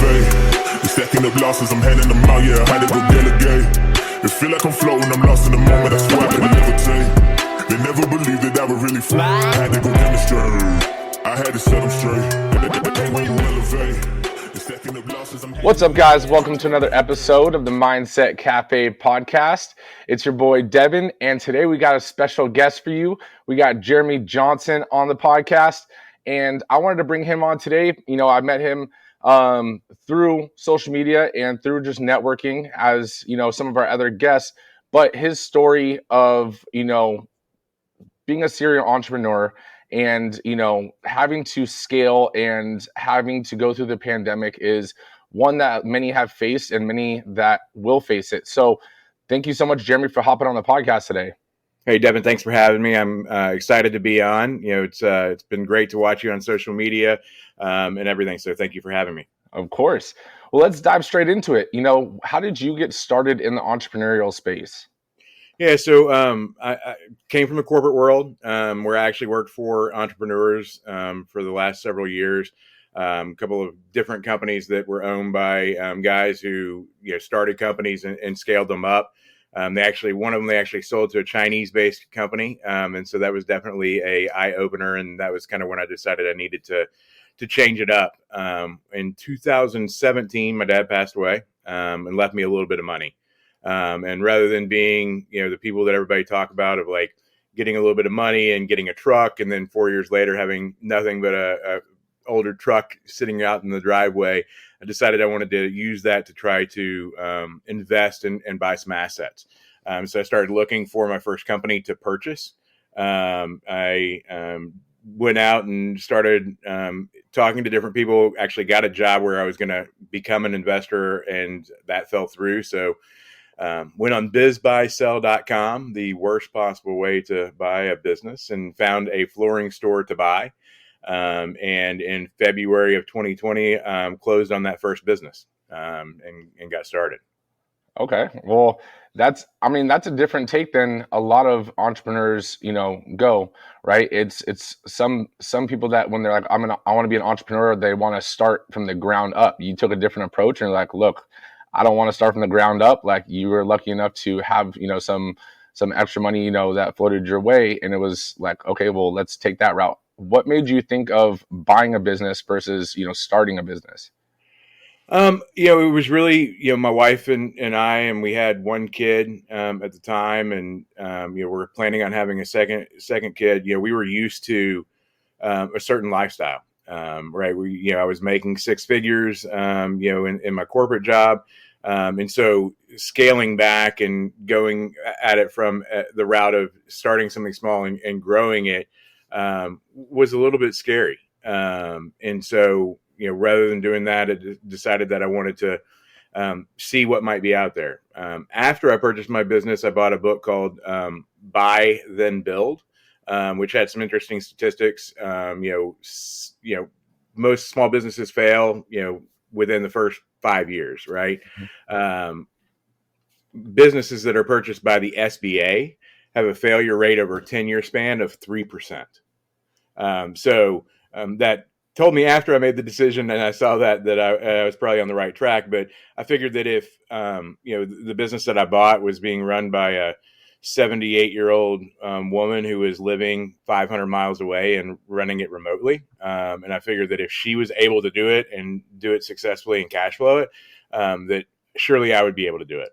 elevate. Stacking up losses, I'm handing them out, yeah, I had to go delegate. It feel like I'm floating, I'm lost in the moment, I swear I could levitate. They never believed that I would really fly, I had to go demonstrate. I had to set them straight. When you elevate, stacking up losses, What's up, guys? Welcome to another episode of the Mindset Cafe podcast. It's your boy Devin, and today we got a special guest for you. We got Jeremy Johnston on the podcast, and I wanted to bring him on today. You know, I met him through social media and through just networking, as you know, some of our other guests. But his story of, you know, being a serial entrepreneur and, you know, having to scale and having to go through the pandemic is one that many have faced and many that will face it. So thank you so much, Jeremy, for hopping on the podcast today. Hey, Devin, thanks for having me. I'm excited to be on. You know, it's been great to watch you on social media and everything. So thank you for having me. Of course. Well, let's dive straight into it. You know, how did you get started in the entrepreneurial space? Yeah, so I came from the corporate world where I actually worked for entrepreneurs for the last several years. A couple of different companies that were owned by guys who started companies and scaled them up. One of them they actually sold to a Chinese-based company, and so that was definitely a eye opener. And that was kind of when I decided I needed to change it up. In 2017, my dad passed away and left me a little bit of money. And rather than being, the people that everybody talk about of like getting a little bit of money and getting a truck, and then 4 years later having nothing but a older truck sitting out in the driveway, I decided I wanted to use that to try to invest and buy some assets. So I started looking for my first company to purchase. I went out and started talking to different people, actually got a job where I was going to become an investor, and that fell through. So went on bizbuysell.com, the worst possible way to buy a business, and found a flooring store to buy. And in February of 2020, closed on that first business and got started. Okay. Well, that's a different take than a lot of entrepreneurs, go, right? It's some people that when they're like, I want to be an entrepreneur, they want to start from the ground up. You took a different approach and you're like, look, I don't want to start from the ground up. Like, you were lucky enough to have, some extra money, that floated your way. And it was like, okay, well, let's take that route. What made you think of buying a business versus, starting a business? It was really, my wife and I, and we had one kid at the time, and we're planning on having a second kid. We were used to a certain lifestyle, right? I was making six figures, in my corporate job, and so scaling back and going at it from the route of starting something small and growing it was a little bit scary, and so. Rather than doing that, I decided that I wanted to see what might be out there. After I purchased my business, I bought a book called Buy Then Build, which had some interesting statistics. Most small businesses fail, within the first 5 years, right? Businesses that are purchased by the SBA have a failure rate over a 10-year span of 3%. That told me after I made the decision and I saw that I was probably on the right track. But I figured that if, the business that I bought was being run by a 78-year-old woman who was living 500 miles away and running it remotely. And I figured that if she was able to do it and do it successfully and cash flow it, that surely I would be able to do it.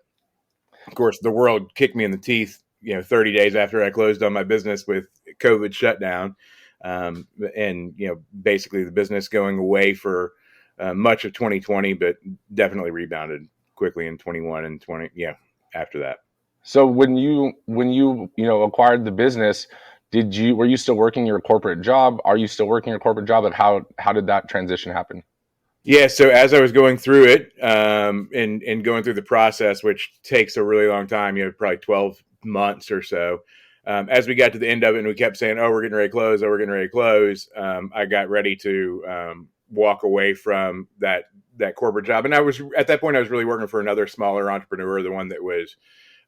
Of course, the world kicked me in the teeth, 30 days after I closed on my business with COVID shutdown. And basically the business going away for much of 2020, but definitely rebounded quickly in 21 and 20. Yeah, after that. So when you acquired the business, were you still working your corporate job? Are you still working your corporate job? And how did that transition happen? Yeah, so as I was going through it, and going through the process, which takes a really long time, probably 12 months or so. As we got to the end of it and we kept saying, oh, we're getting ready to close, oh, we're getting ready to close, I got ready to walk away from that corporate job. And at that point, I was really working for another smaller entrepreneur, the one that was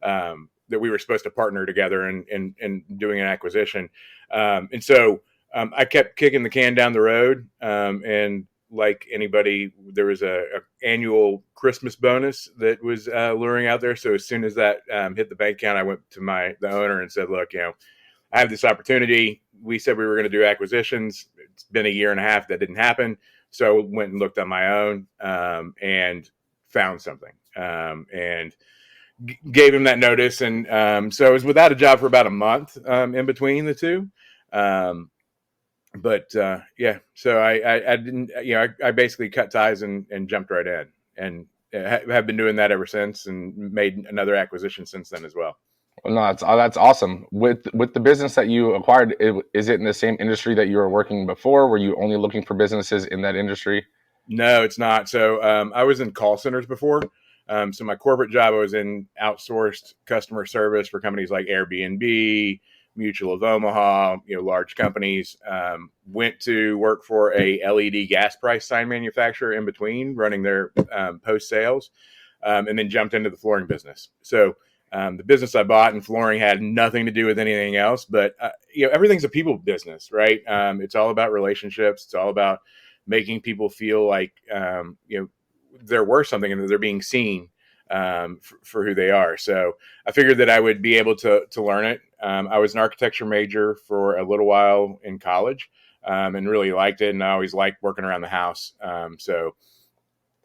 that we were supposed to partner together and doing an acquisition. And so I kept kicking the can down the road. And like anybody, there was a annual Christmas bonus that was luring out there. So as soon as that hit the bank account, I went to the owner and said, look, I have this opportunity. We said we were going to do acquisitions. It's been a year and a half that didn't happen. So I went and looked on my own and found something and gave him that notice. And so I was without a job for about a month in between the two. So I didn't, I basically cut ties and jumped right in, and have been doing that ever since, and made another acquisition since then as well. Well, no, that's awesome. With the business that you acquired, is it in the same industry that you were working before? Were you only looking for businesses in that industry? No, it's not. So I was in call centers before. So my corporate job, I was in outsourced customer service for companies like Airbnb, Mutual of Omaha, large companies. Went to work for a LED gas price sign manufacturer in between, running their post sales, and then jumped into the flooring business. So the business I bought in flooring had nothing to do with anything else, but everything's a people business, right? It's all about relationships. It's all about making people feel like they're worth something and that they're being seen for who they are. So I figured that I would be able to learn it. I was an architecture major for a little while in college and really liked it. And I always liked working around the house. So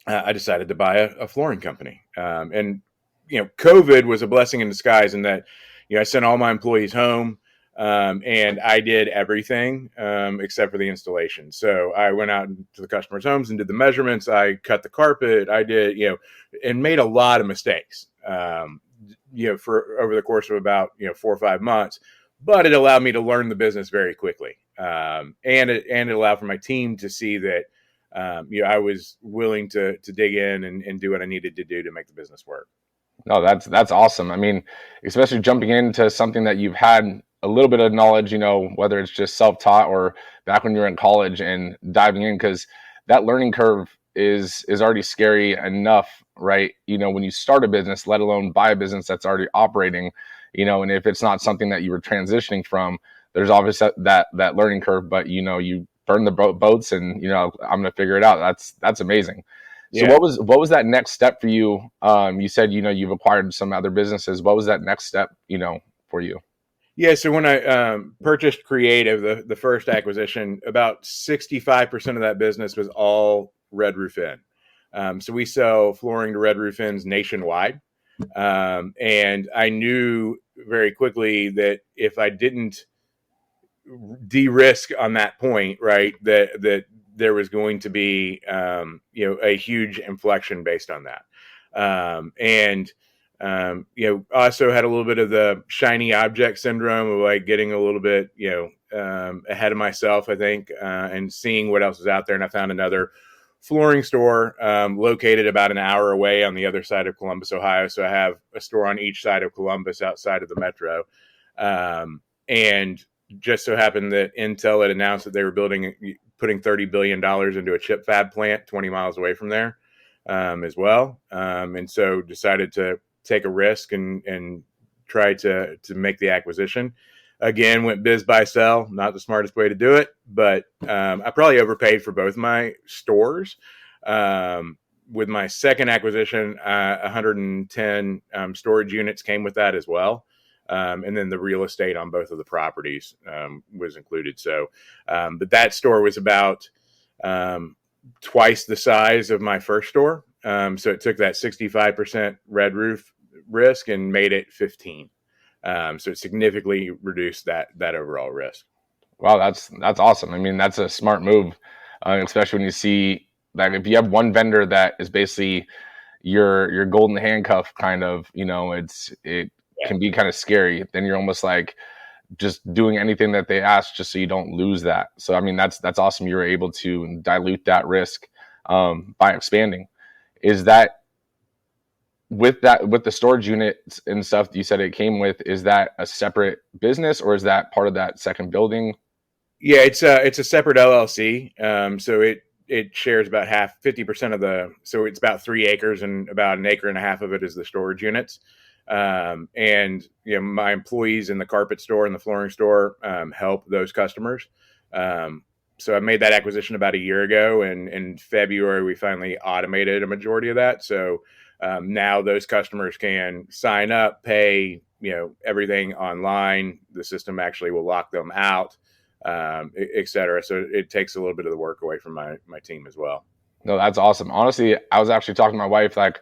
I decided to buy a flooring company. And COVID was a blessing in disguise in that, I sent all my employees home. And I did everything except for the installation. So I went out to the customers' homes and did the measurements. I cut the carpet. I did, and made a lot of mistakes, for over the course of about 4 or 5 months. But it allowed me to learn the business very quickly, and it allowed for my team to see that I was willing to dig in and do what I needed to do to make the business work. No, that's awesome. I mean, especially jumping into something that you've had a little bit of knowledge, whether it's just self-taught or back when you were in college, and diving in, because that learning curve is already scary enough, right? When you start a business, let alone buy a business that's already operating, and if it's not something that you were transitioning from, there's obviously that learning curve, but you burn the boats and, I'm going to figure it out. That's amazing. So Yeah. what was that next step for you? You said, you've acquired some other businesses. What was that next step, for you? Yeah, so when I purchased Creative, the first acquisition, about 65% of that business was all Red Roof In. So we sell flooring to Red Roof Inns nationwide. And I knew very quickly that if I didn't de-risk on that point, right, that there was going to be, a huge inflection based on that. Also had a little bit of the shiny object syndrome of like getting a little bit, ahead of myself, I think, and seeing what else is out there. And I found another flooring store located about an hour away on the other side of Columbus, Ohio. So I have a store on each side of Columbus outside of the metro. And just so happened that Intel had announced that they were putting $30 billion into a chip fab plant 20 miles away from there as well. And so decided to take a risk and try to make the acquisition. Again, went biz buy sell, not the smartest way to do it, but I probably overpaid for both my stores. With my second acquisition, 110 storage units came with that as well. And then the real estate on both of the properties was included. So, but that store was about twice the size of my first store. So it took that 65% red roof risk and made it 15. So it significantly reduced that overall risk. Wow, that's awesome. I mean, that's a smart move, especially when you see that if you have one vendor that is basically your golden handcuff, kind of, it can be kind of scary. Then you're almost like just doing anything that they ask just so you don't lose that. So I mean, that's awesome. You were able to dilute that risk by expanding. Is that with the storage units and stuff you said it came with, is that a separate business or is that part of that second building? Yeah, it's a separate LLC. So it shares about 50% of so it's about 3 acres, and about an acre and a half of it is the storage units. And my employees in the carpet store and the flooring store help those customers. So I made that acquisition about a year ago, and in February we finally automated a majority of that. So now those customers can sign up, pay, everything online. The system actually will lock them out, et cetera. So it takes a little bit of the work away from my team as well. No, that's awesome. Honestly, I was actually talking to my wife, like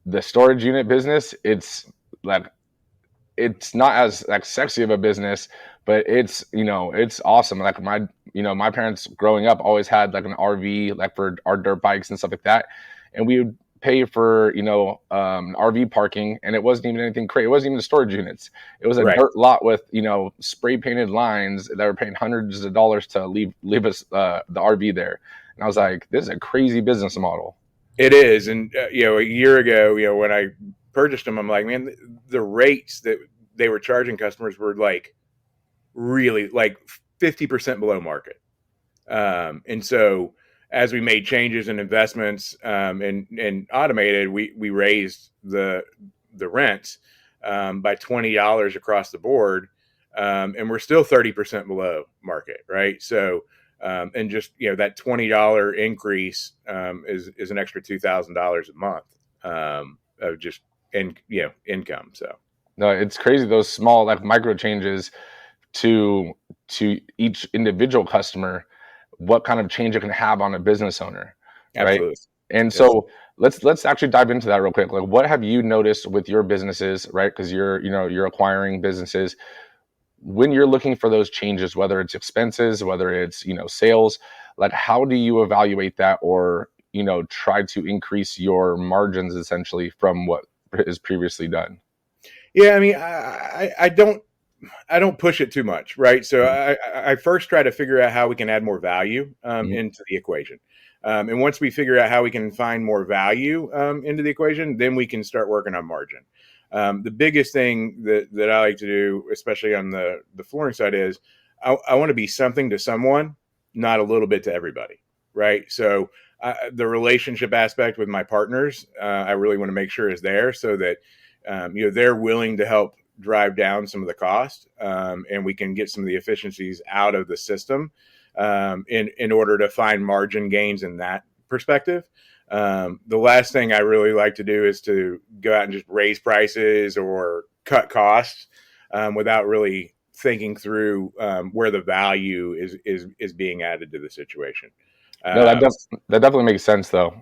the storage unit business, it's not as like sexy of a business, but it's awesome. Like my parents growing up always had like an RV, like for our dirt bikes and stuff like that. And we would pay for, RV parking, and it wasn't even anything crazy. It wasn't even the storage units. It was a Right. dirt lot with, spray painted lines that were paying hundreds of dollars to leave us the RV there. And I was like, this is a crazy business model. It is. And, a year ago, when I purchased them, I'm like, man, the rates that they were charging customers were like really like 50% below market. And so as we made changes and investments and automated, we raised the rents by $20 across the board. And we're still 30% below market. Right. So, and just, that $20 increase is an extra $2,000 a month of just income. So No, it's crazy, those small like micro changes to each individual customer, what kind of change it can have on a business owner, right? absolutely. And Yes. so let's actually dive into that real quick. Like, what have you noticed with your businesses, right? Because you're acquiring businesses. When you're looking for those changes, whether it's expenses, whether it's sales, like how do you evaluate that, or try to increase your margins essentially from what is previously done? Yeah, I mean, I don't push it too much, right? So I first try to figure out how we can add more value Mhm. into the equation. And once we figure out how we can find more value into the equation, then we can start working on margin. The biggest thing that I like to do, especially on the flooring side, is I want to be something to someone, not a little bit to everybody, right? So the relationship aspect with my partners, I really want to make sure is there so that they're willing to help drive down some of the cost, and we can get some of the efficiencies out of the system in order to find margin gains in that perspective. The last thing I really like to do is to go out and just raise prices or cut costs without really thinking through where the value is being added to the situation. No, Um, that definitely makes sense, though.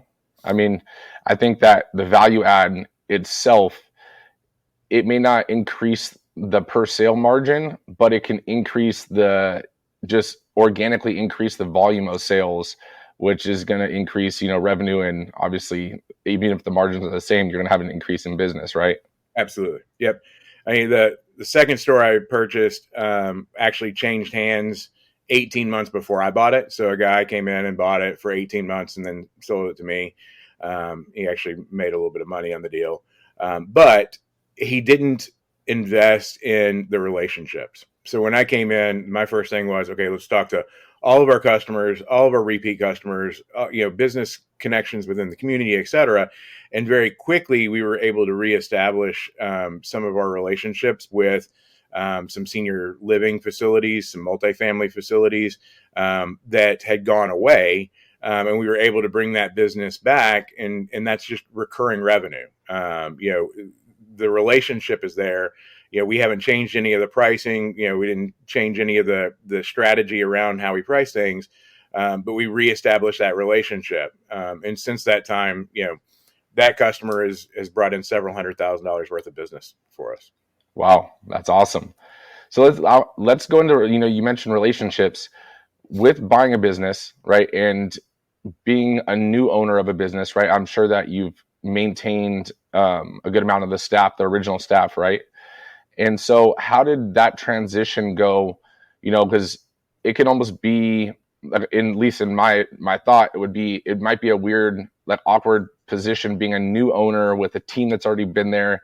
I mean, I think that the value add itself, it may not increase the per sale margin, but it can increase just organically increase the volume of sales, which is going to increase, revenue. And obviously, even if the margins are the same, you're going to have an increase in business, right? Absolutely. Yep. I mean, the second store I purchased actually changed hands 18 months before I bought it. So a guy came in and bought it for 18 months and then sold it to me. He actually made a little bit of money on the deal. But he didn't invest in the relationships. So when I came in, my first thing was, okay, let's talk to all of our customers, all of our repeat customers, business connections within the community, et cetera. And very quickly, we were able to reestablish some of our relationships with some senior living facilities, some multifamily facilities that had gone away. And we were able to bring that business back, and that's just recurring revenue. The relationship is there. We haven't changed any of the pricing. We didn't change any of the strategy around how we price things, but we reestablished that relationship. And since that time, that customer has brought in several $100,000 worth of business for us. Wow, that's awesome. So let's go into, you mentioned relationships with buying a business, right? And being a new owner of a business, right? I'm sure that you've maintained a good amount of the staff, the original staff, right? And so how did that transition go? Because it can almost be, like, at least in my thought, it might be a weird, like, awkward position being a new owner with a team that's already been there.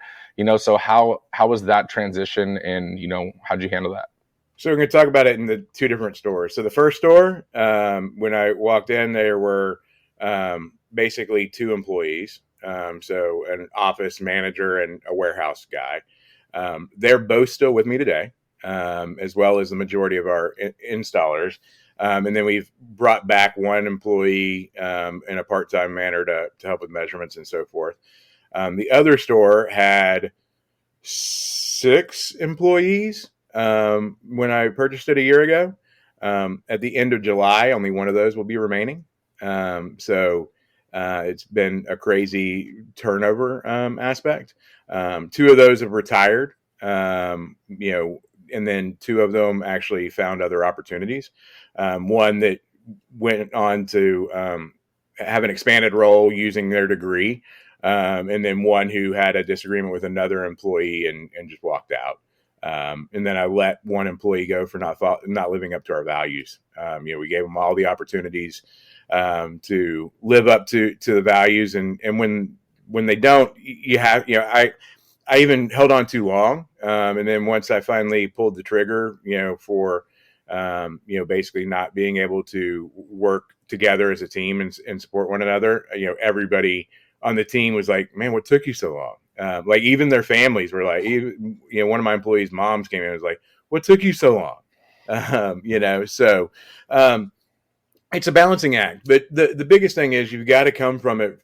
So how was that transition, and how'd you handle that? So we're going to talk about it in the two different stores. So the first store, when I walked in, there were basically two employees. So an office manager and a warehouse guy. They're both still with me today, as well as the majority of our installers. And then we've brought back one employee in a part-time manner to help with measurements and so forth. The other store had 6 employees when I purchased it a year ago. At the end of July, only one of those will be remaining. So it's been a crazy turnover aspect. 2 of those have retired, and then 2 of them actually found other opportunities. One that went on to have an expanded role using their degree, and then one who had a disagreement with another employee and just walked out. And then I let one employee go for not living up to our values. We gave them all the opportunities to live up to the values, and when they don't, I even held on too long, and then once I finally pulled the trigger, for basically not being able to work together as a team and support one another, everybody on the team was like, "Man, what took you so long?" Like even their families were like, one of my employees' moms came in and was like, "What took you so long?" So it's a balancing act. But the biggest thing is you've got to come from it,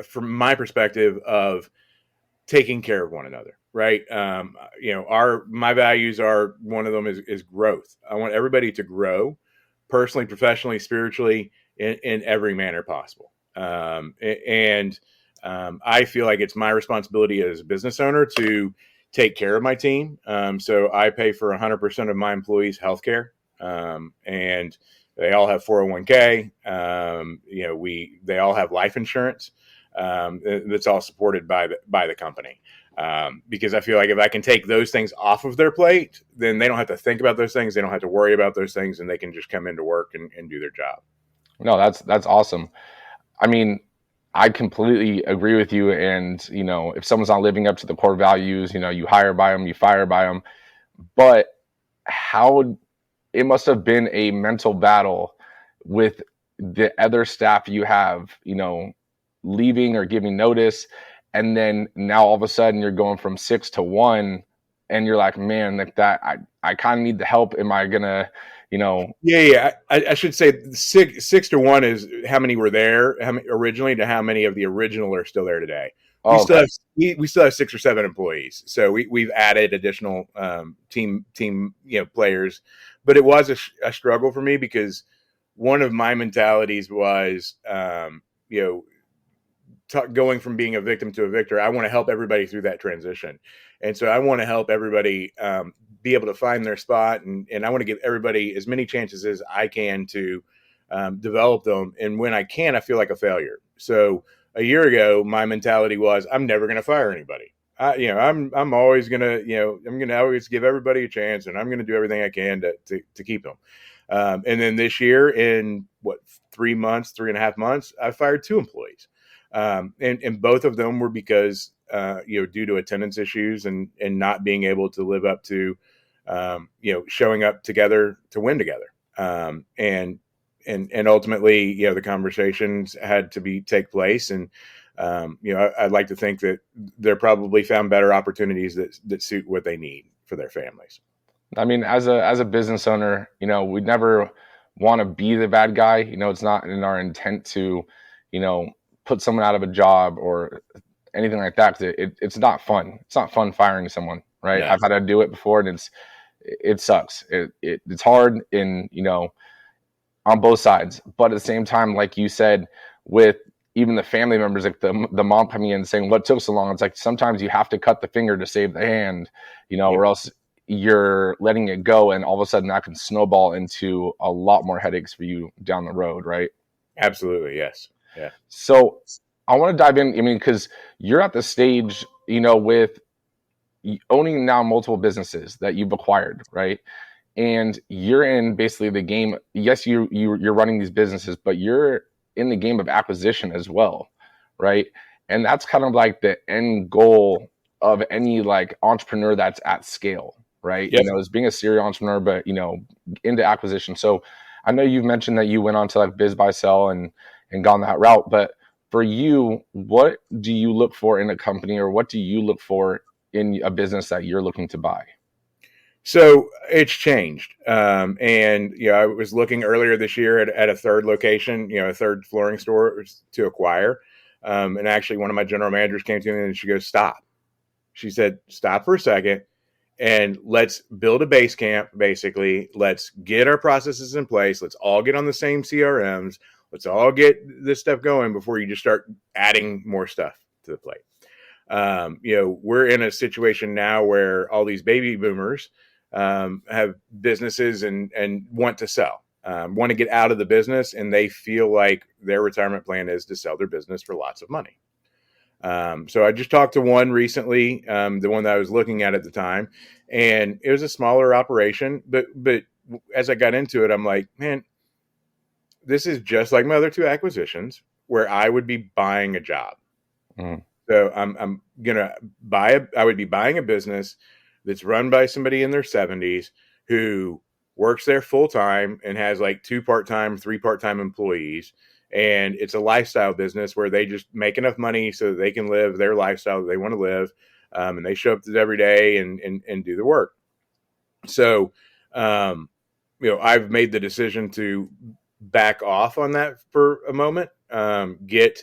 from my perspective, of taking care of one another, right? My values are, one of them is growth. I want everybody to grow personally, professionally, spiritually, in every manner possible. I feel like it's my responsibility as a business owner to take care of my team. So I pay for 100% of my employees' healthcare, and they all have 401k. They all have life insurance. That's all supported by the company. Because I feel like if I can take those things off of their plate, then they don't have to think about those things. They don't have to worry about those things, and they can just come into work and do their job. No, that's awesome. I mean, I completely agree with you. And, if someone's not living up to the core values, you hire by them, you fire by them. But it must have been a mental battle with the other staff you have, leaving or giving notice. And then now all of a sudden you're going from 6 to 1, and you're like, man, like that, I kind of need the help. Am I gonna, Yeah. I should say 6 to 1 is how many were there originally to how many of the original are still there today. We still have 6 or 7 employees, so we've added additional team players, but it was a struggle for me because one of my mentalities was going from being a victim to a victor. I want to help everybody through that transition, and so I want to help everybody be able to find their spot, and I want to give everybody as many chances as I can to develop them. And when I can, I feel like a failure. So a year ago, my mentality was, I'm never going to fire anybody. I'm always going to, I'm going to always give everybody a chance, and I'm going to do everything I can to keep them. And then this year, in 3.5 months, I fired 2 employees. And both of them were because, due to attendance issues and not being able to live up to, showing up together to win together. And ultimately, the conversations had to take place. And, I'd like to think that they're probably found better opportunities that suit what they need for their families. I mean, as a business owner, we never want to be the bad guy. It's not in our intent to, put someone out of a job or anything like that. It's not fun. It's not fun firing someone, right? Yeah. I've had to do it before, and it sucks. It's hard on both sides. But at the same time, like you said, with even the family members, like the mom coming in and saying, what took so long? It's like, sometimes you have to cut the finger to save the hand, or else you're letting it go. And all of a sudden that can snowball into a lot more headaches for you down the road. Right? Absolutely. Yes. Yeah. So I want to dive in. I mean, because you're at the stage, with owning now multiple businesses that you've acquired, right? And you're in basically the game. Yes, you're running these businesses, but you're in the game of acquisition as well, right? And that's kind of like the end goal of any like entrepreneur that's at scale, right? Yep. Is being a serial entrepreneur, but into acquisition. So I know you've mentioned that you went on to like Biz Buy Sell and gone that route, but for you, what do you look for in a company, or what do you look for in a business that you're looking to buy? So it's changed. And, I was looking earlier this year at a third location, a third flooring store to acquire. And actually one of my general managers came to me and she goes, stop. She said, stop for a second and let's build a base camp. Basically, let's get our processes in place. Let's all get on the same CRMs. Let's all get this stuff going before you just start adding more stuff to the plate. We're in a situation now where all these baby boomers have businesses and want to sell, want to get out of the business, and they feel like their retirement plan is to sell their business for lots of money. So I just talked to one recently, the one that I was looking at the time, and it was a smaller operation, but as I got into it, I'm like, man, this is just like my other two acquisitions where I would be buying a job. Mm. So I'm gonna I would be buying a business that's run by somebody in their 70s who works there full time and has like 2 part-time, 3 part-time employees. And it's a lifestyle business where they just make enough money so that they can live their lifestyle that they want to live. And they show up every day and do the work. So, I've made the decision to back off on that for a moment, get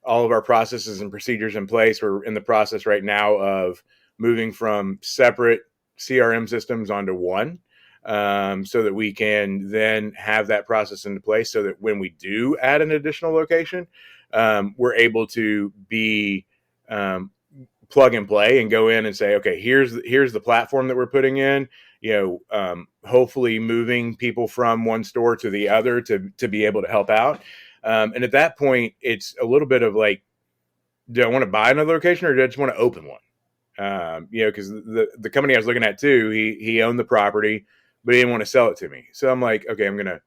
all of our processes and procedures in place. We're in the process right now of moving from separate CRM systems onto one, so that we can then have that process into place so that when we do add an additional location, we're able to be plug and play and go in and say, okay, here's the platform that we're putting in, hopefully moving people from one store to the other to be able to help out. And at that point, it's a little bit of like, do I want to buy another location or do I just want to open one? Because the company I was looking at too, he owned the property, but he didn't want to sell it to me. So I'm like, okay, I'm going to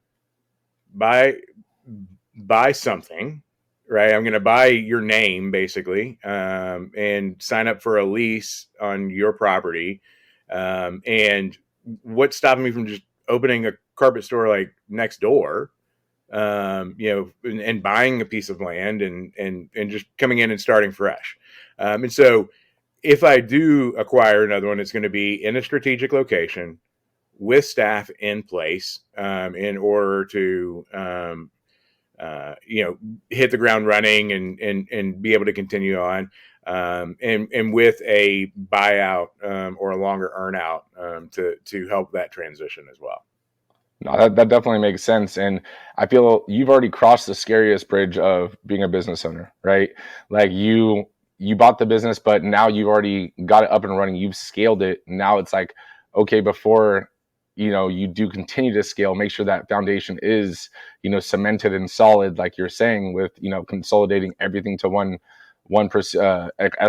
buy something, right? I'm going to buy your name basically, and sign up for a lease on your property. And what's stopping me from just opening a carpet store like next door? And buying a piece of land and just coming in and starting fresh. And so if I do acquire another one, it's going to be in a strategic location with staff in place, in order to, hit the ground running and be able to continue on, and with a buyout, or a longer earn out, to help that transition as well. No, that definitely makes sense. And I feel you've already crossed the scariest bridge of being a business owner, right? Like you bought the business, but now you've already got it up and running. You've scaled it. Now it's like, okay, before, you do continue to scale, make sure that foundation is, cemented and solid, like you're saying, with, consolidating everything to one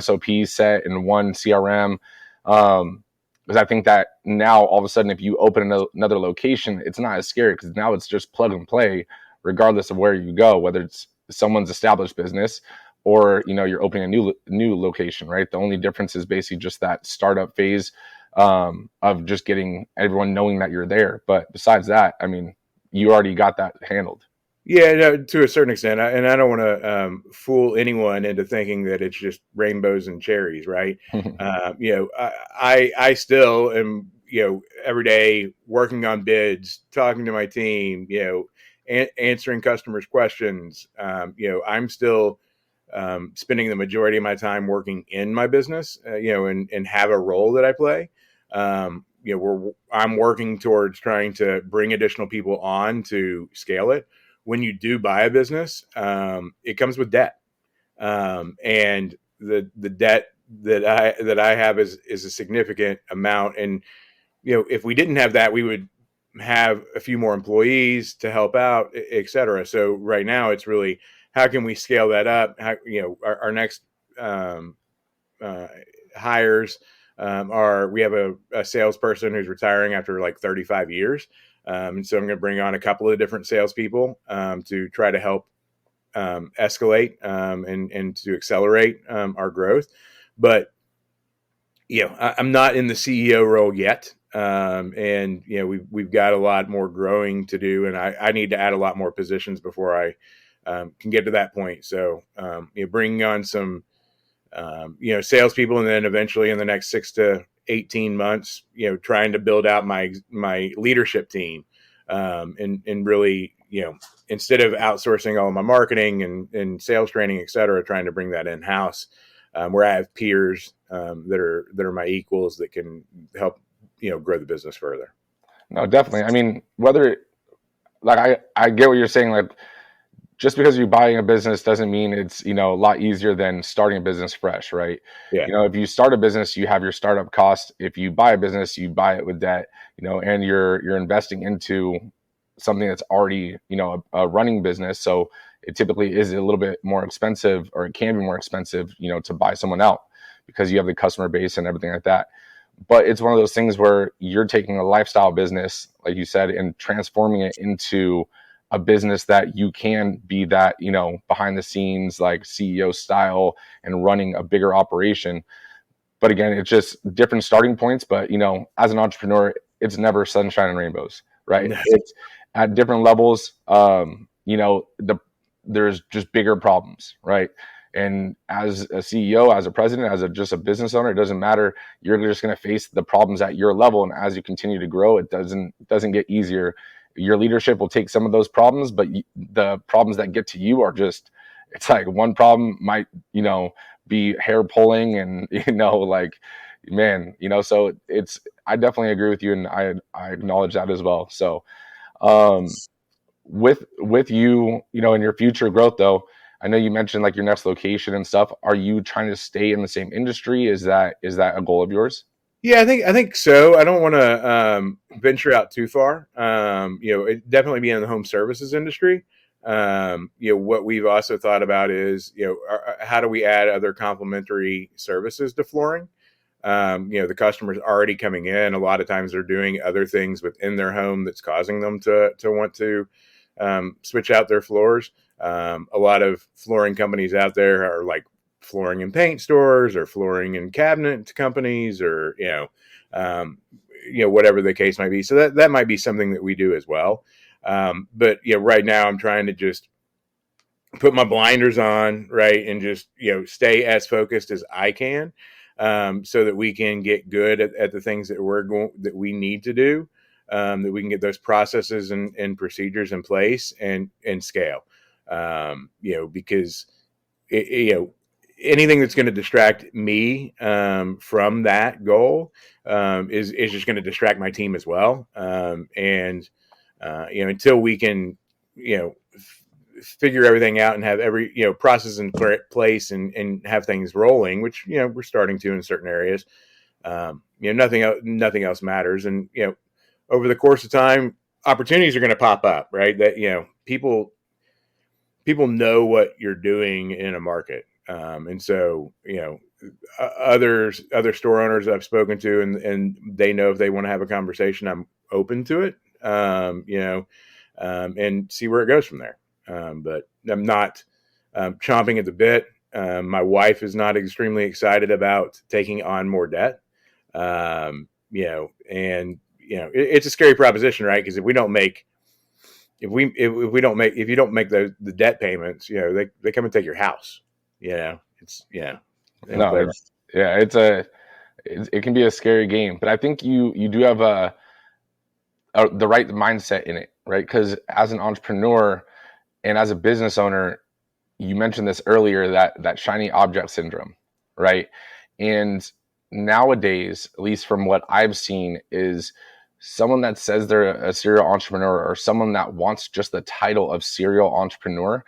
SOP set and one CRM. Because I think that now all of a sudden, if you open another location, it's not as scary because now it's just plug and play, regardless of where you go, whether it's someone's established business or you're opening a new location, right? The only difference is basically just that startup phase, of just getting everyone knowing that you're there. But besides that, I mean, you already got that handled. Yeah, no, to a certain extent, and I don't want to fool anyone into thinking that it's just rainbows and cherries, right? I still am, every day working on bids, talking to my team, answering customers' questions. I'm still spending the majority of my time working in my business, and have a role that I play. I'm working towards trying to bring additional people on to scale it. When you do buy a business, it comes with debt, and the debt that I have is a significant amount. And if we didn't have that, we would have a few more employees to help out, et cetera. So right now, it's really how can we scale that up? How, our next hires are we have a salesperson who's retiring after like 35 years. And so I'm going to bring on a couple of different salespeople to try to help escalate and to accelerate our growth. But I'm not in the CEO role yet, and we've got a lot more growing to do, and I need to add a lot more positions before I can get to that point. So bringing on some salespeople, and then eventually in the next 6 to 18 months, trying to build out my leadership team, and really, instead of outsourcing all of my marketing and sales training, et cetera, trying to bring that in house, where I have peers that are my equals that can help grow the business further. No, definitely. I mean, I get what you're saying. Like, just because you're buying a business doesn't mean it's, a lot easier than starting a business fresh, right? Yeah. If you start a business, you have your startup cost. If you buy a business, you buy it with debt, and you're investing into something that's already, a running business. So it typically is a little bit more expensive, or it can be more expensive, to buy someone out, because you have the customer base and everything like that. But it's one of those things where you're taking a lifestyle business, like you said, and transforming it into a business that you can be that, behind the scenes, like CEO style, and running a bigger operation. But again, it's just different starting points. But, as an entrepreneur, it's never sunshine and rainbows, right? No. It's at different levels. There's just bigger problems, right? And as a CEO, as a president, just a business owner, it doesn't matter. You're just going to face the problems at your level, and as you continue to grow, it doesn't get easier. Your leadership will take some of those problems, but the problems that get to you are just, it's like one problem might, be hair pulling, and, like, man, so I definitely agree with you, and I acknowledge that as well. So, with you, in your future growth though, I know you mentioned like your next location and stuff. Are you trying to stay in the same industry? Is that a goal of yours? Yeah, I think so. I don't want to venture out too far. It definitely be in the home services industry. What we've also thought about is, how do we add other complementary services to flooring? The customer's already coming in. A lot of times they're doing other things within their home that's causing them to want to switch out their floors. A lot of flooring companies out there are like flooring and paint stores, or flooring and cabinet companies, or whatever the case might be. So that might be something that we do as well. But right now I'm trying to just put my blinders on, right, and just stay as focused as I can, so that we can get good at the things that we need to do, that we can get those processes and procedures in place and scale. Because anything that's going to distract me from that goal is just going to distract my team as well. Until we can figure everything out and have every process in place and have things rolling, which we're starting to in certain areas, nothing else matters. And over the course of time, opportunities are going to pop up, right? That people know what you're doing in a market. And so, other store owners I've spoken to, and they know if they want to have a conversation, I'm open to it, and see where it goes from there. But I'm not chomping at the bit. My wife is not extremely excited about taking on more debt. It's a scary proposition, right? Because if you don't make the debt payments, they come and take your house. It can be a scary game, but I think you do have the right mindset in it, right? Because as an entrepreneur and as a business owner, you mentioned this earlier, that shiny object syndrome, right? And nowadays, at least from what I've seen, is someone that says they're a serial entrepreneur, or someone that wants just the title of serial entrepreneur,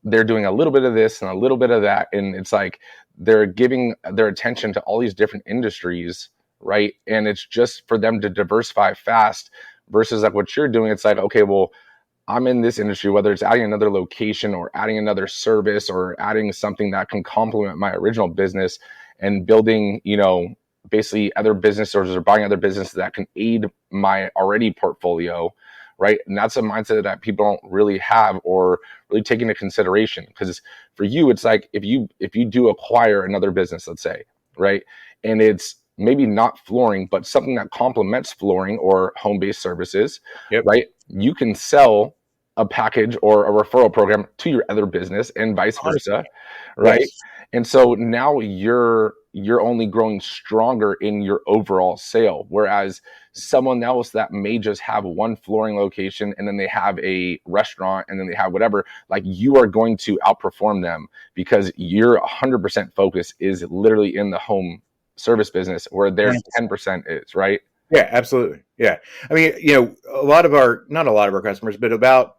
they're doing a little bit of this and a little bit of that. And it's like they're giving their attention to all these different industries, right? And it's just for them to diversify fast, versus like what you're doing. It's like, okay, well, I'm in this industry, whether it's adding another location or adding another service or adding something that can complement my original business, and building, basically other businesses or buying other businesses that can aid my already portfolio, right? And that's a mindset that people don't really have or really take into consideration. Because for you, it's like if you do acquire another business, let's say, right, and it's maybe not flooring, but something that complements flooring or home-based services, Yep. right? You can sell a package or a referral program to your other business and vice versa, right? Yes. And so now you're only growing stronger in your overall sale, whereas someone else that may just have one flooring location and then they have a restaurant and then they have whatever, like you are going to outperform them because your 100% focus is literally in the home service business where their 10% is, right? Yeah, absolutely. Yeah. I mean, not a lot of our customers, but about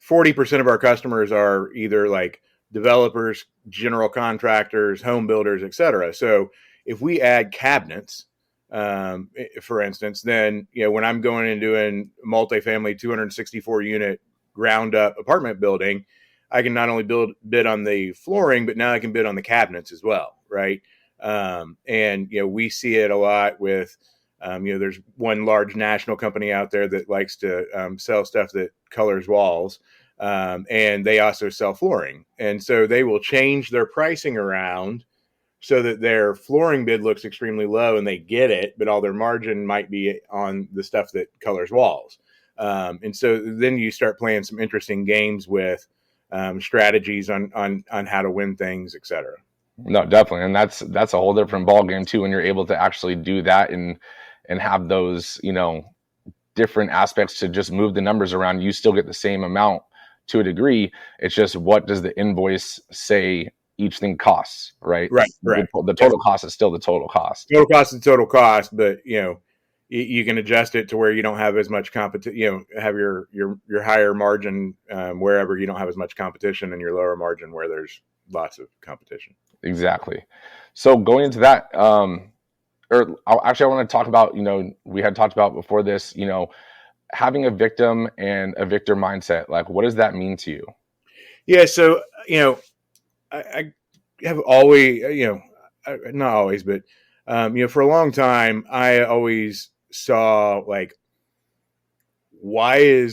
40% of our customers are either like developers, general contractors, home builders, et cetera. So if we add cabinets, for instance, then, when I'm going and doing multifamily 264 unit ground up apartment building, I can not only bid on the flooring, but now I can bid on the cabinets as well. Right. And we see it a lot with, there's one large national company out there that likes to sell stuff that colors walls. And they also sell flooring. And so they will change their pricing around so that their flooring bid looks extremely low and they get it, but all their margin might be on the stuff that colors walls. And so then you start playing some interesting games with strategies on how to win things, et cetera. No, definitely. And that's a whole different ball game too when you're able to actually do that and have those, different aspects to just move the numbers around. You still get the same amount to a degree. It's just what does the invoice say each thing costs, right? Right. Right. The total cost is still the total cost. Total cost is total cost, but you can adjust it to where you don't have as much competition. Have your higher margin wherever you don't have as much competition, and your lower margin where there's lots of competition. Exactly. So going into that, I want to talk about, we had talked about before this, having a victim and a victor mindset. Like, what does that mean to you? Yeah. So, I have always, not always, but, for a long time, I always saw like, why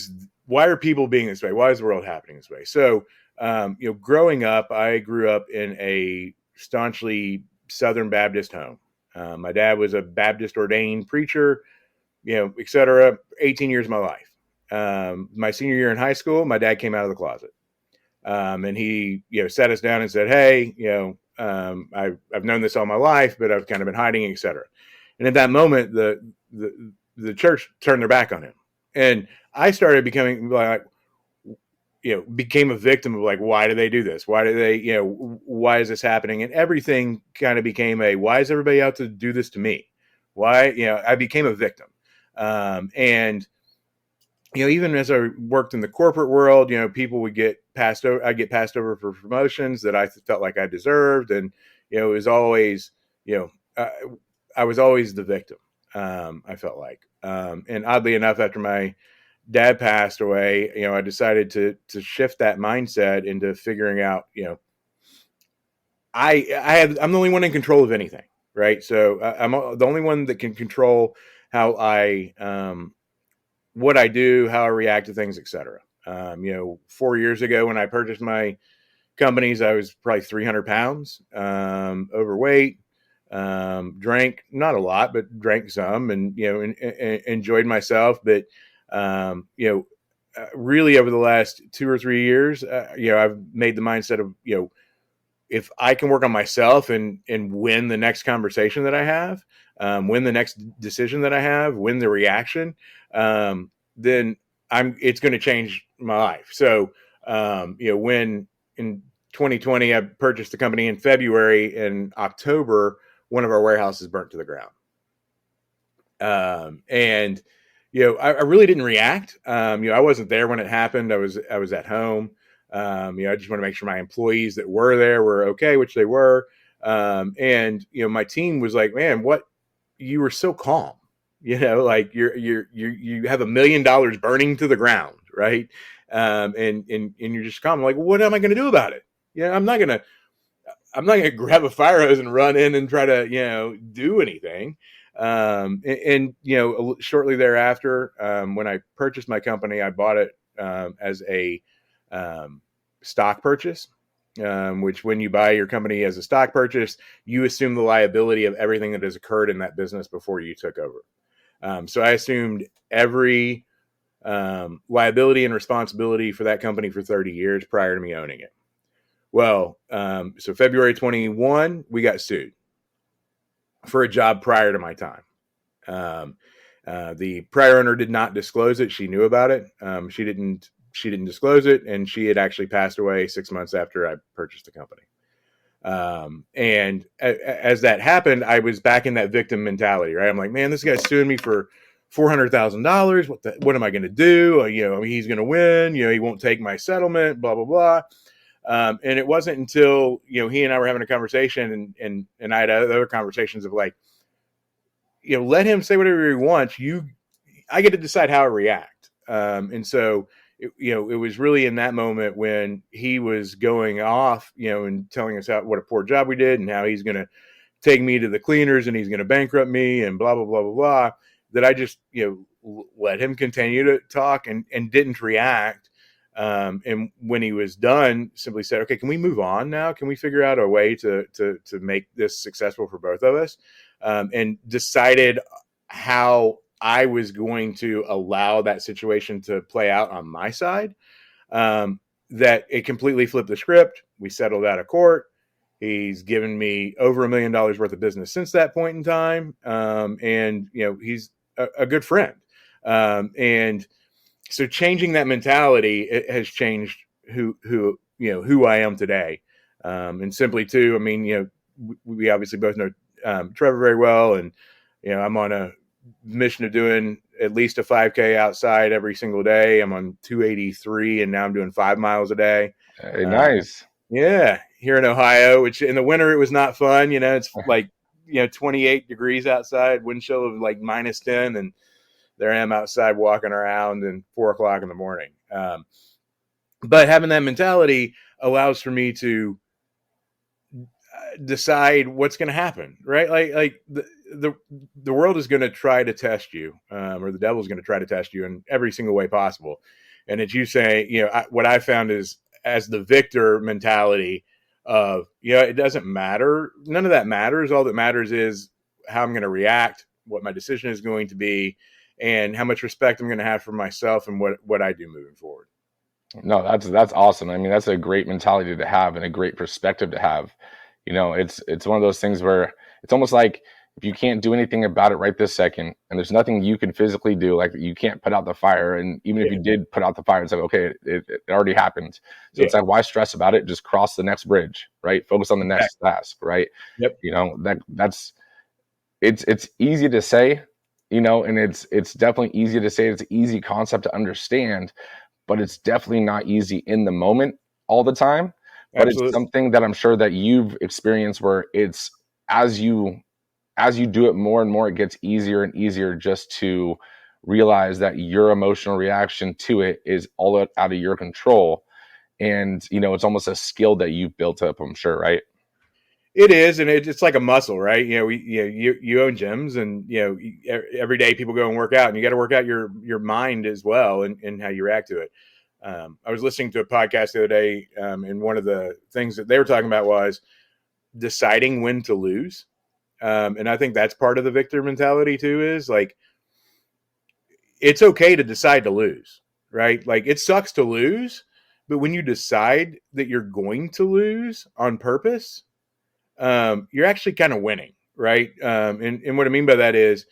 are people being this way? Why is the world happening this way? So, growing up, I grew up in a staunchly Southern Baptist home. My dad was a Baptist ordained preacher, et cetera, 18 years of my life. My senior year in high school, my dad came out of the closet. And he, sat us down and said, "Hey, I've known this all my life, but I've kind of been hiding, et cetera." And at that moment, the church turned their back on him. And I started becoming like, became a victim of like, why do they do this? Why do they, why is this happening? And everything kind of became why is everybody out to do this to me? Why, I became a victim. And, even as I worked in the corporate world, people would get passed over. I'd get passed over for promotions that I felt like I deserved. And, it was always, I was always the victim. I felt like, and oddly enough, after my dad passed away, I decided to shift that mindset into figuring out, I'm the only one in control of anything. Right. So I'm the only one that can control how what I do, how I react to things, et cetera. 4 years ago when I purchased my companies, I was probably 300 pounds, overweight, drank, not a lot, but drank some and, enjoyed myself. But, really over the last 2 or 3 years, I've made the mindset of, if I can work on myself and win the next conversation that I have, win the next decision that I have, win the reaction, then it's going to change my life. So, when in 2020, I purchased the company in February, in October, one of our warehouses burnt to the ground. And, I really didn't react. I wasn't there when it happened. I was at home. I just want to make sure my employees that were there were okay, which they were. And, my team was like, "Man, you were so calm, like you have $1 million burning to the ground. Right. And you're just calm. I'm like, what am I going to do about it? I'm not going to grab a fire hose and run in and try to, do anything." Shortly thereafter, when I purchased my company, I bought it, as a, stock purchase, which when you buy your company as a stock purchase, you assume the liability of everything that has occurred in that business before you took over. So I assumed every liability and responsibility for that company for 30 years prior to me owning it. Well, so February 21, we got sued for a job prior to my time. The prior owner did not disclose it. She knew about it. She didn't disclose it, and she had actually passed away 6 months after I purchased the company. And as that happened, I was back in that victim mentality, right? I'm like, man, this guy's suing me for $400,000. What am I going to do? He's going to win. He won't take my settlement. Blah blah blah. And it wasn't until he and I were having a conversation, and I had other conversations of like, let him say whatever he wants. I get to decide how I react. And so it was really in that moment when he was going off, and telling us what a poor job we did and how he's going to take me to the cleaners and he's going to bankrupt me and blah, blah, blah, blah, blah, that I just, let him continue to talk and didn't react. And when he was done, simply said, okay, can we move on now? Can we figure out a way to make this successful for both of us? And decided how I was going to allow that situation to play out on my side. That it completely flipped the script. We settled out of court. He's given me over $1 million worth of business since that point in time. And he's a good friend. And so changing that mentality, it has changed who I am today. And simply too, I mean, we obviously both know Trevor very well, and I'm on a mission of doing at least a 5K outside every single day. I'm on 283, and now I'm doing 5 miles a day. Hey, nice. Yeah, here in Ohio, which in the winter it was not fun. It's like 28 degrees outside, wind chill of like -10, and there I am outside walking around and 4 o'clock in the morning. But having that mentality allows for me to decide what's going to happen, right? Like the world is going to try to test you, or the devil's going to try to test you in every single way possible. And as you say, what I found is, as the victor mentality of, it doesn't matter. None of that matters. All that matters is how I'm going to react, what my decision is going to be, and how much respect I'm going to have for myself and what I do moving forward. No, that's awesome. I mean, that's a great mentality to have and a great perspective to have. It's one of those things where it's almost like if you can't do anything about it right this second, and there's nothing you can physically do, like you can't put out the fire. And even if you did put out the fire, it's like, okay, it already happened. So it's like, why stress about it? Just cross the next bridge, right? Focus on the next task, right? Yep. It's easy to say, and it's definitely easy to say. It's an easy concept to understand, but it's definitely not easy in the moment all the time. But Absolutely. It's something that I'm sure that you've experienced where it's as you do it more and more, it gets easier and easier just to realize that your emotional reaction to it is all out of your control. And, it's almost a skill that you've built up, I'm sure, right? It is. And it's like a muscle, right? You own gyms, and, every day people go and work out, and you got to work out your mind as well and how you react to it. I was listening to a podcast the other day, and one of the things that they were talking about was deciding when to lose. And I think that's part of the victor mentality too, is like, it's okay to decide to lose, right? Like, it sucks to lose, but when you decide that you're going to lose on purpose, you're actually kind of winning, right? And what I mean by that is,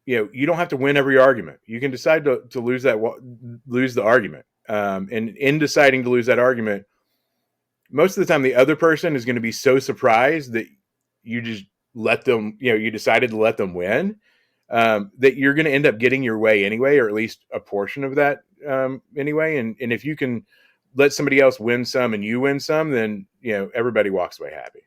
you don't have to win every argument. You can decide to lose the argument. And in deciding to lose that argument, most of the time the other person is going to be so surprised that you just let them, you decided to let them win, that you're going to end up getting your way anyway, or at least a portion of that anyway. And if you can let somebody else win some and you win some, then, everybody walks away happy.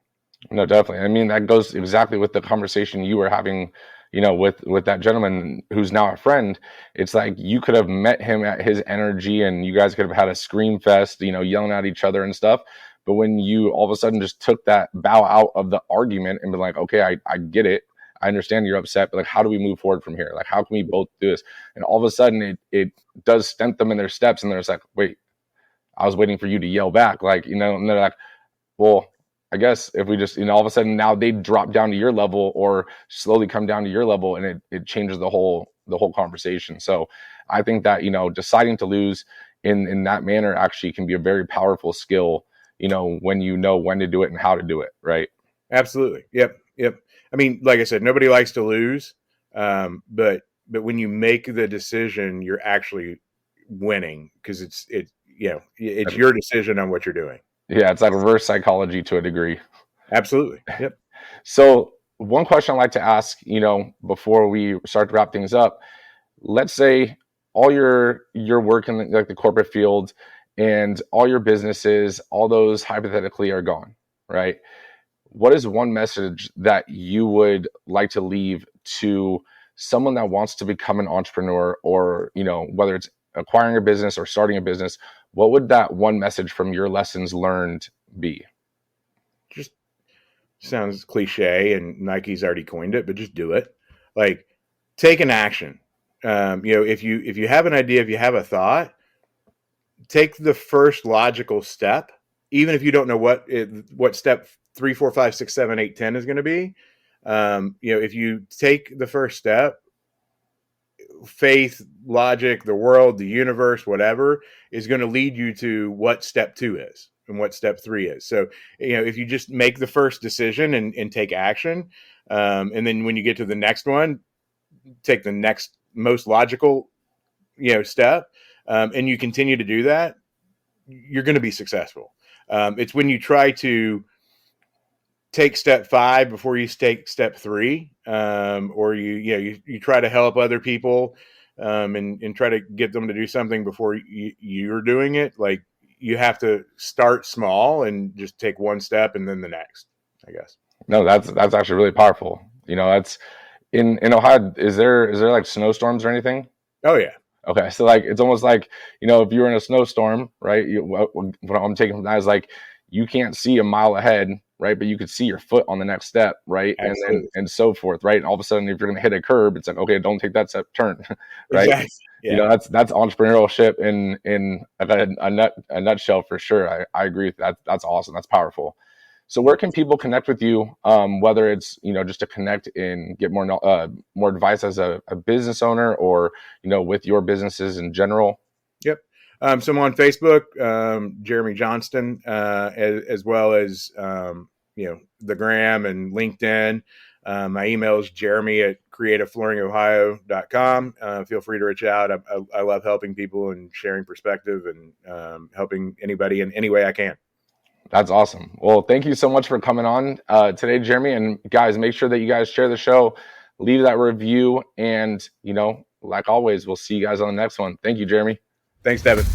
No, definitely. I mean, that goes exactly with the conversation you were having, with that gentleman who's now a friend. It's like you could have met him at his energy and you guys could have had a scream fest, yelling at each other and stuff. But when you all of a sudden just took that bow out of the argument and been like, okay, I get it. I understand you're upset, but like, how do we move forward from here? Like, how can we both do this? And all of a sudden it does stent them in their steps. And they're just like, wait, I was waiting for you to yell back. Like, and they're like, well, I guess if we just, all of a sudden now they drop down to your level or slowly come down to your level, and it changes the whole the whole conversation. So I think that, deciding to lose in that manner actually can be a very powerful skill, when you know when to do it and how to do it. Right. Absolutely. Yep. I mean, like I said, nobody likes to lose. But when you make the decision, you're actually winning, because it's your decision on what you're doing. Yeah. It's like reverse psychology to a degree. Absolutely. Yep. So one question I like to ask, before we start to wrap things up, let's say all your work in the corporate field and all your businesses, all those hypothetically are gone, right? What is one message that you would like to leave to someone that wants to become an entrepreneur, or, whether it's acquiring a business or starting a business? What would that one message from your lessons learned be? Just sounds cliche, and Nike's already coined it, but just do it. Like, take an action. If you have an idea, if you have a thought, take the first logical step, even if you don't know what step 3, 4, 5, 6, 7, 8, 10 is going to be. If you take the first step, faith, logic, the world, the universe, whatever is going to lead you to what step 2 is and what step 3 is. So, if you just make the first decision and take action, and then when you get to the next one, take the next most logical, step, and you continue to do that, you're going to be successful. It's when you try to take step 5 before you take step 3, or you try to help other people, and try to get them to do something before you're doing it. Like, you have to start small and just take one step and then the next, I guess. No, that's actually really powerful. That's in Ohio. Is there like snowstorms or anything? Oh yeah. Okay, so like it's almost like, if you're in a snowstorm, right? What I'm taking from that is like you can't see a mile ahead, right? But you could see your foot on the next step, right? Absolutely. And so forth, right? And all of a sudden, if you're going to hit a curb, it's like, okay, don't take that step, turn, right? Exactly. Yeah. That's entrepreneurship in a nutshell for sure. I agree with that. That's awesome. That's powerful. So where can people connect with you? Whether it's, just to connect and get more advice as a business owner, or, with your businesses in general? Yep. So I'm on Facebook, Jeremy Johnston, as well as, the Gram and LinkedIn. My email is jeremy@creativeflooringohio.com. Feel free to reach out. I love helping people and sharing perspective, and helping anybody in any way I can. That's awesome. Well, thank you so much for coming on today, Jeremy. And guys, make sure that you guys share the show, leave that review, and, like always, we'll see you guys on the next one. Thank you, Jeremy. Thanks, Devin.